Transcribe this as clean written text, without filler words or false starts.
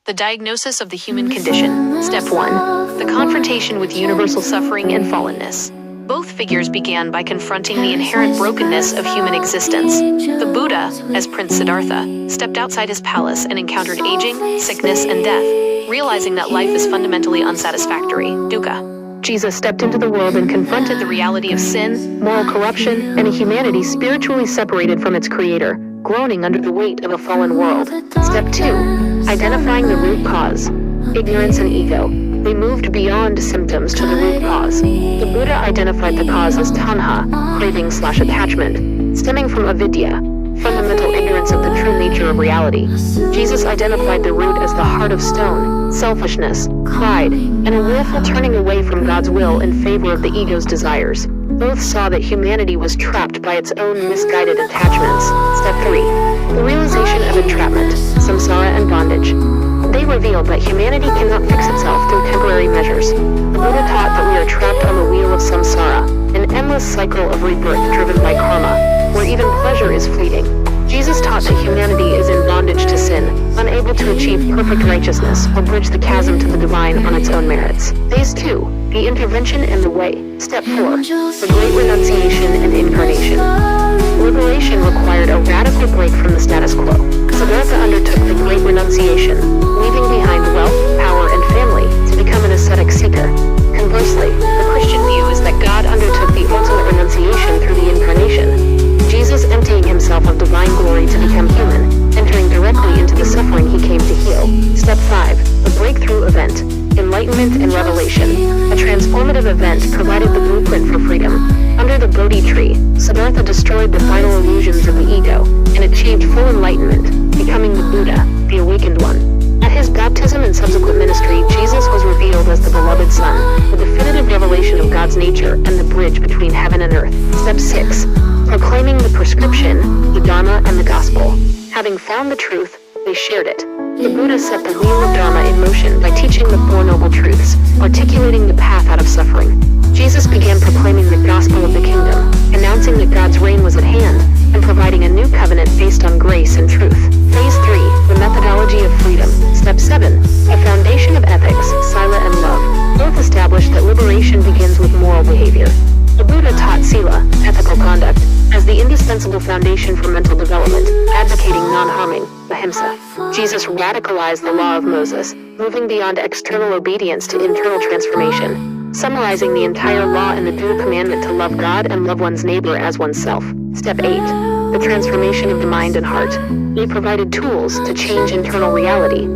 The diagnosis of the human condition. Step 1. The confrontation with universal suffering and fallenness. Both figures began by confronting the inherent brokenness of human existence. The Buddha, as Prince Siddhartha, stepped outside his palace and encountered aging, sickness, and death, realizing that life is fundamentally unsatisfactory. Dukkha. Jesus stepped into the world and confronted the reality of sin, moral corruption, and a humanity spiritually separated from its creator, groaning under the weight of a fallen world. Step 2. Identifying the root cause. Ignorance and ego. They moved beyond symptoms to the root cause. The Buddha identified the cause as tanha, craving/attachment, stemming from avidya, fundamental ignorance of the true nature of reality. Jesus identified the root as the heart of stone, selfishness, pride, and a willful turning away from God's will in favor of the ego's desires. Both saw that humanity was trapped by its own misguided attachments. Step 3. The realization of entrapment, samsara and bondage. They revealed that humanity cannot fix itself through temporary measures. The Buddha taught that we are trapped on the wheel of samsara, an endless cycle of rebirth driven by karma, where even pleasure is fleeting. Jesus taught that humanity is in bondage to sin, unable to achieve perfect righteousness or bridge the chasm to the divine on its own merits. Phase 2. The intervention and the way. Step 4. The great renunciation and incarnation. Liberation required a radical break from the status quo. Siddhartha undertook the great renunciation, leaving behind wealth, power, and family to become an ascetic seeker. Conversely, the Christian view is that God undertook the ultimate renunciation through the incarnation. Jesus emptying himself of divine glory to become human, entering directly into the suffering he came to heal. Step 5. The breakthrough event. Enlightenment and revelation. A transformative event provided the blueprint for freedom. Under the Bodhi tree, Siddhartha destroyed the final illusions of the ego and achieved full enlightenment, becoming the Buddha, the awakened one. At his baptism and subsequent ministry, Jesus was revealed as the beloved Son, the definitive revelation of God's nature and the bridge between heaven and earth. Step 6. Proclaiming the prescription, the Dharma, and the Gospel. Having found the truth, they shared it. The Buddha set the wheel of Dharma in motion by teaching the Four Noble Truths, articulating the path out of suffering. Jesus began proclaiming the gospel of the kingdom, announcing that God's reign was at hand, and providing a new covenant based on grace and truth. Phase 3. The methodology of freedom. Step 7. The foundation of ethics, sila and love. Both established that liberation begins with moral behavior. The Buddha taught sila, ethical conduct, as the indispensable foundation for mental development, advocating non-harming, ahimsa. Jesus radicalized the law of Moses, moving beyond external obedience to internal transformation, summarizing the entire law in the dual commandment to love God and love one's neighbor as oneself. Step 8. The transformation of the mind and heart. He provided tools to change internal reality,